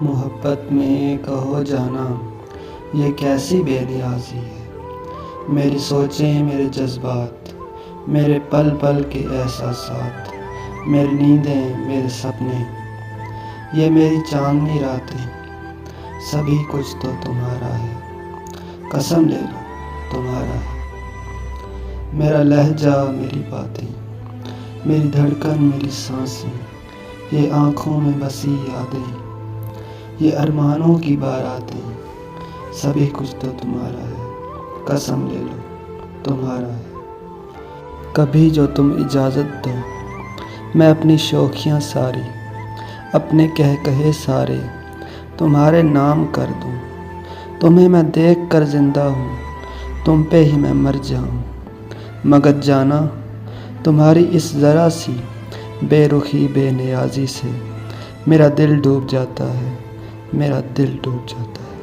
محبت میں کہو جانا یہ کیسی بے نیازی ہے۔ میری سوچیں، میرے جذبات، میرے پل پل کے احساسات، میری نیندیں، میرے سپنے، یہ میری چاندنی راتیں، سبھی کچھ تو تمہارا ہے، قسم لے لو تمہارا ہے۔ میرا لہجہ، میری باتیں، میری دھڑکن، میری سانسیں، یہ آنکھوں میں بسی یادیں، یہ ارمانوں کی باراتیں، سبھی کچھ تو تمہارا ہے، قسم لے لو تمہارا ہے۔ کبھی جو تم اجازت دو میں اپنی شوخیاں ساری، اپنے کہے سارے تمہارے نام کر دوں۔ تمہیں میں دیکھ کر زندہ ہوں، تم پہ ہی میں مر جاؤں، مگر جانا تمہاری اس ذرا سی بے رخی بے نیازی سے میرا دل ڈوب جاتا ہے، میرا دل ڈوب جاتا ہے۔